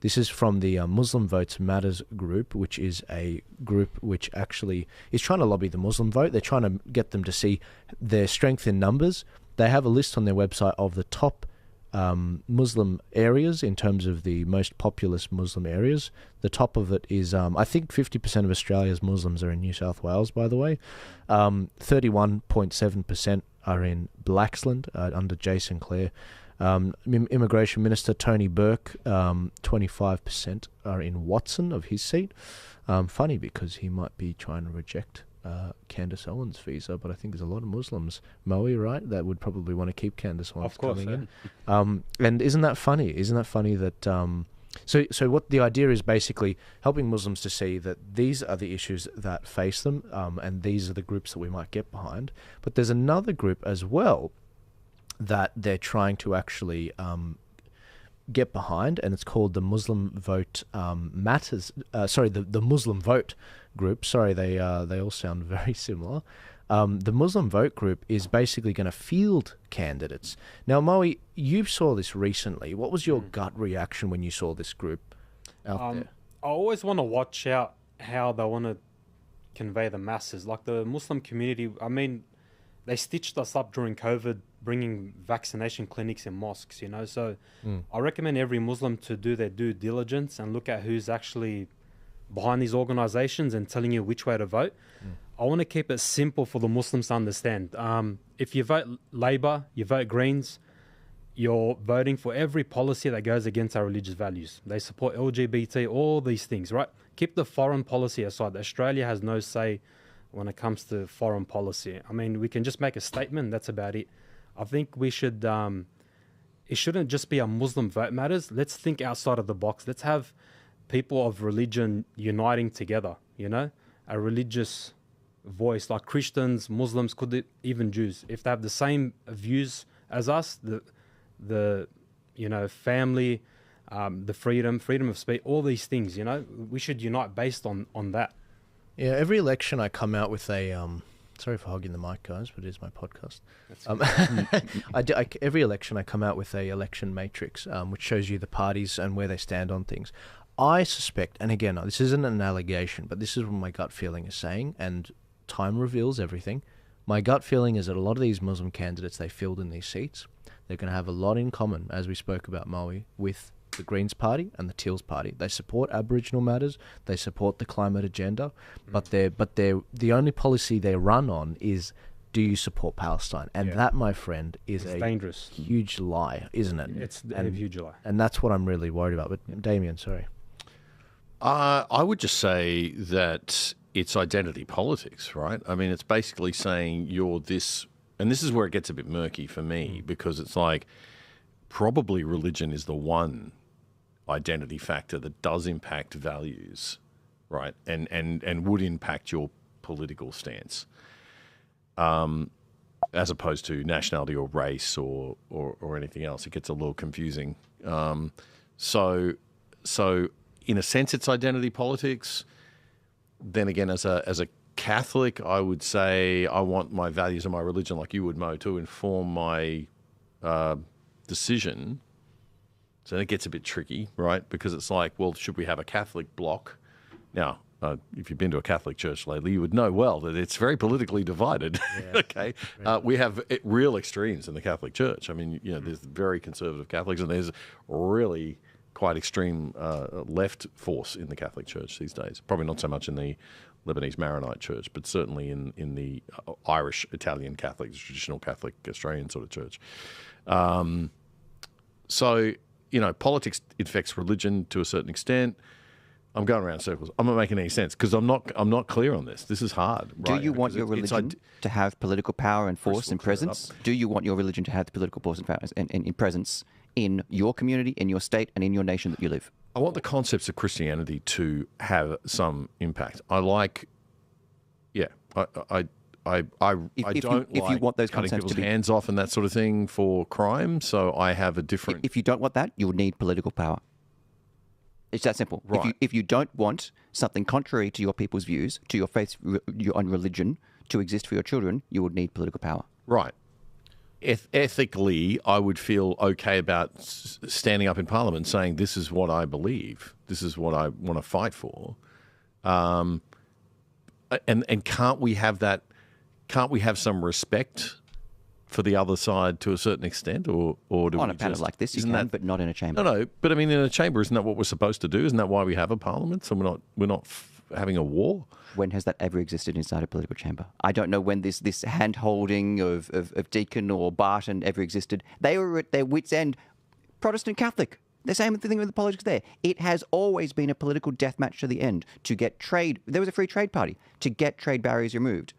This is from the Muslim Votes Matters group, which is a group which actually is trying to lobby the Muslim vote. They're trying to get them to see their strength in numbers. They have a list on their website of the top Muslim areas in terms of the most populous Muslim areas. The top of it is, I think 50% of Australia's Muslims are in New South Wales, by the way. 31.7% are in Blaxland under Jason Clare. Immigration Minister Tony Burke, 25% are in Watson of his seat. Funny because he might be trying to reject Candace Owens' visa, but I think there's a lot of Muslims, Moe, right, that would probably want to keep Candace Owens coming in. And isn't that funny? Isn't that funny that... So what the idea is basically helping Muslims to see that these are the issues that face them, and these are the groups that we might get behind. But there's another group as well that they're trying to actually get behind, and it's called the Muslim Vote Matters. The Muslim Vote group. Sorry, they all sound very similar. The Muslim Vote group is basically going to field candidates. Now, Moe, you saw this recently. What was your gut reaction when you saw this group out there? I always want to watch out how they want to convey the masses. Like the Muslim community, I mean, they stitched us up during COVID, bringing vaccination clinics in mosques, you know. So I recommend every Muslim to do their due diligence and look at who's actually behind these organizations and telling you which way to vote. I want to keep it simple for the Muslims to understand. If you vote Labor, you vote Greens, you're voting for every policy that goes against our religious values. They support LGBT, all these things, right? Keep the foreign policy aside. Australia has no say when it comes to foreign policy. I mean, we can just make a statement, that's about it. I think we should, it shouldn't just be a Muslim vote matters. Let's think outside of the box. Let's have people of religion uniting together, you know, a religious voice, like Christians, Muslims, even Jews. If they have the same views as us, the you know, family, the freedom of speech, all these things, you know, we should unite based on that. Yeah, every election I come out with a sorry for hogging the mic, guys, but it is my podcast. Every election I come out with a election matrix, which shows you the parties and where they stand on things. I suspect, and again, this isn't an allegation, but this is what my gut feeling is saying, and time reveals everything. My gut feeling is that a lot of these Muslim candidates they filled in these seats, they're going to have a lot in common, as we spoke about, Moe, with the Greens Party and the Teals Party. They support Aboriginal matters, they support the climate agenda, but the only policy they run on is, do you support Palestine? And that, my friend, is a dangerous, huge lie, isn't it? It's a huge lie. And that's what I'm really worried about. But Damien, sorry. I would just say that it's identity politics, right? I mean, it's basically saying you're this, and this is where it gets a bit murky for me, because it's like probably religion is the one identity factor that does impact values, right? And would impact your political stance, as opposed to nationality or race or anything else. It gets a little confusing. So in a sense, it's identity politics. Then again, as a Catholic, I would say I want my values and my religion, like you would, Mo, to inform my decision. So it gets a bit tricky, right? Because it's like, well, should we have a Catholic bloc? Now, if you've been to a Catholic church lately, you would know well that it's very politically divided. Yeah. Okay, we have real extremes in the Catholic Church. I mean, you know, there's very conservative Catholics, and there's really quite extreme left force in the Catholic Church these days. Probably not so much in the Lebanese Maronite Church, but certainly in the Irish, Italian Catholic, traditional Catholic Australian sort of church. So, you know, politics affects religion to a certain extent. I'm going around in circles. I'm not making any sense because I'm not clear on this. This is hard. Do you want your religion to have political power and force and presence? Do you want your religion to have the political force and power and presence in your community, in your state, and in your nation that you live? I want the concepts of Christianity to have some impact. I like, yeah, I don't like you want those cutting concepts people's to be hands off and that sort of thing for crime. So I have a different. If you don't want that, you'll need political power. It's that simple. Right. If you don't want something contrary to your people's views, to your faith, your own religion, to exist for your children, you would need political power. Right. ethically, I would feel okay about standing up in Parliament saying, this is what I believe. This is what I want to fight for. And can't we have that? Can't we have some respect for the other side to a certain extent, or do On we a panel just, like this, you isn't can, that, but not in a chamber. no, but I mean, in a chamber, isn't that what we're supposed to do? Isn't that why we have a parliament? So we're not having a war. When has that ever existed inside a political chamber? I don't know when this hand-holding of Deakin or Barton ever existed. They were at their wits' end, Protestant Catholic. The same thing with the politics there. It has always been a political death match to the end to get trade. There was a free trade party to get trade barriers removed.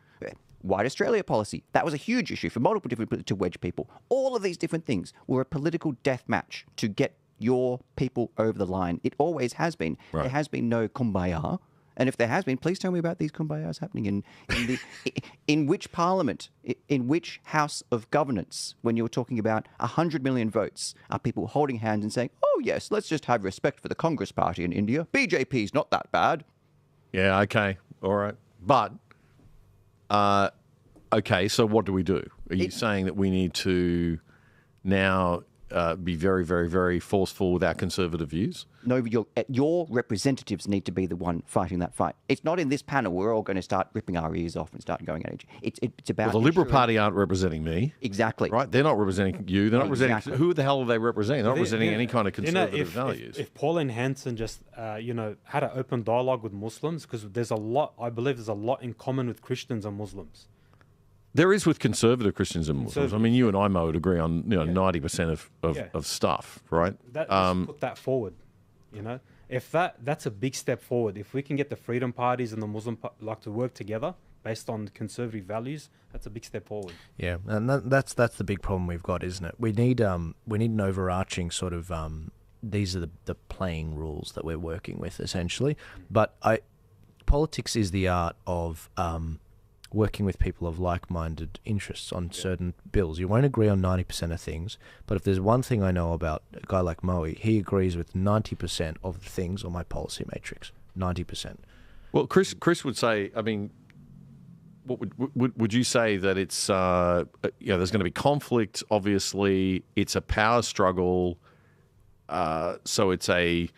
White Australia policy, that was a huge issue for multiple different, to wedge people. All of these different things were a political death match to get your people over the line. It always has been. Right. There has been no kumbaya. And if there has been, please tell me about these kumbayas happening in which parliament, in which house of governance, when you're talking about 100 million votes, are people holding hands and saying, oh yes, let's just have respect for the Congress Party in India. BJP's not that bad. Yeah, okay, all right. But, okay, so what do we do? Are you saying that we need to now be very, very, very forceful with our conservative views? No, your representatives need to be the one fighting that fight. It's not in this panel we're all going to start ripping our ears off and start going at each. It's about Well, the Liberal Party aren't representing me. Exactly. Right? They're not representing you. They're not Exactly. representing... Who the hell are they representing? They're not representing any kind of conservative values. If Pauline Hanson just, had an open dialogue with Muslims, because I believe there's a lot in common with Christians and Muslims. There is with conservative Christians and Muslims. I mean, you and I, Mo, would agree on 90% of stuff, right? Let's put that forward, If that's a big step forward. If we can get the freedom parties and the Muslim to work together based on conservative values, that's a big step forward. Yeah, and that's the big problem we've got, isn't it? We need an overarching sort of these are the playing rules that we're working with essentially. But politics is the art of working with people of like-minded interests on certain bills. You won't agree on 90% of things, but if there's one thing I know about a guy like Moe, he agrees with 90% of the things on my policy matrix. 90%. Well, Chris would say, I mean, what would you say that it's, there's going to be conflict, obviously, it's a power struggle, so it's a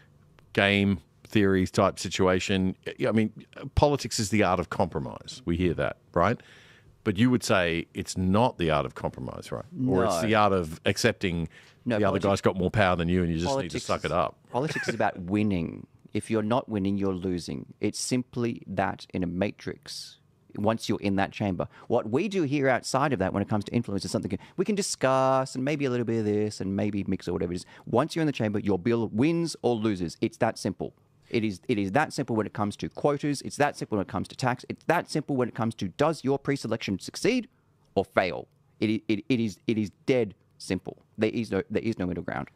game theory type situation. I mean, politics is the art of compromise. We hear that, right? But you would say it's not the art of compromise, right? Or it's the art of accepting the other guy's got more power than you and you just need to suck it up. Politics is about winning. If you're not winning, you're losing. It's simply that in a matrix. Once you're in that chamber, what we do here outside of that when it comes to influence is something we can discuss and maybe a little bit of this and maybe mix or whatever it is. Once you're in the chamber, your bill wins or loses. It's that simple. It is that simple when it comes to quotas. It's that simple when it comes to tax. It's that simple when it comes to does your pre-selection succeed or fail. It is dead simple. There is no middle ground.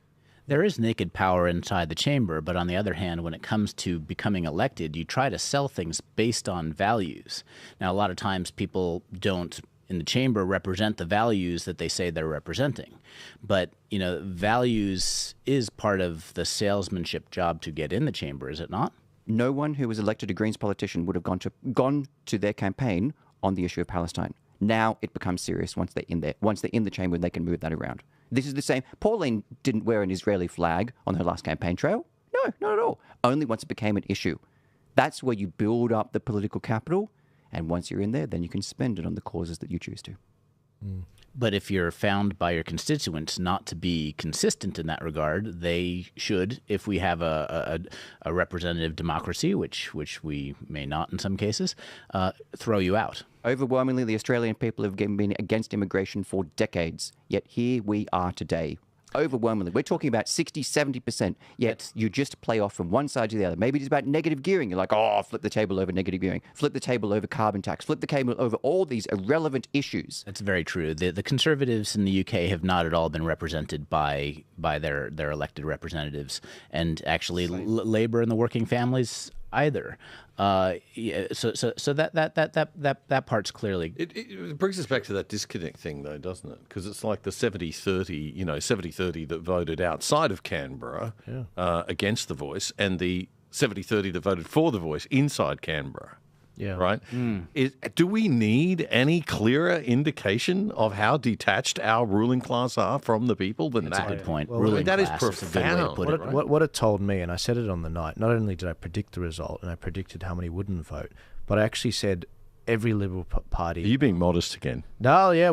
There is naked power inside the chamber, but on the other hand, when it comes to becoming elected, you try to sell things based on values. Now, a lot of times people don't in the chamber represent the values that they say they're representing. But, values is part of the salesmanship job to get in the chamber, is it not? No one who was elected a Greens politician would have gone to their campaign on the issue of Palestine. Now it becomes serious once they're in there. Once they're in the chamber, they can move that around. This is the same. Pauline didn't wear an Israeli flag on her last campaign trail. No, not at all. Only once it became an issue. That's where you build up the political capital. And once you're in there, then you can spend it on the causes that you choose to. But if you're found by your constituents not to be consistent in that regard, they should, if we have a representative democracy, which we may not in some cases, throw you out. Overwhelmingly, the Australian people have been against immigration for decades. Yet here we are today. Overwhelmingly. We're talking about 60, 70%. Yet you just play off from one side to the other. Maybe it's about negative gearing. You're like, flip the table over negative gearing. Flip the table over carbon tax. Flip the table over all these irrelevant issues. That's very true. The Conservatives in the UK have not at all been represented by their elected representatives. And actually, Labour and the working families either. So that part's clearly... It brings us back to that disconnect thing, though, doesn't it? Because it's like the 70-30, 70-30 that voted outside of Canberra against the Voice, and the 70-30 that voted for the Voice inside Canberra. Yeah. Right? Do we need any clearer indication of how detached our ruling class are from the people than That's that? a good point. Well, Ruling that is class a good way to profound. put What it, it, right? what it told me, and I said it on the night, not only did I predict the result and I predicted how many wouldn't vote, but I actually said every Liberal Party. Are you being modest again? No, yeah,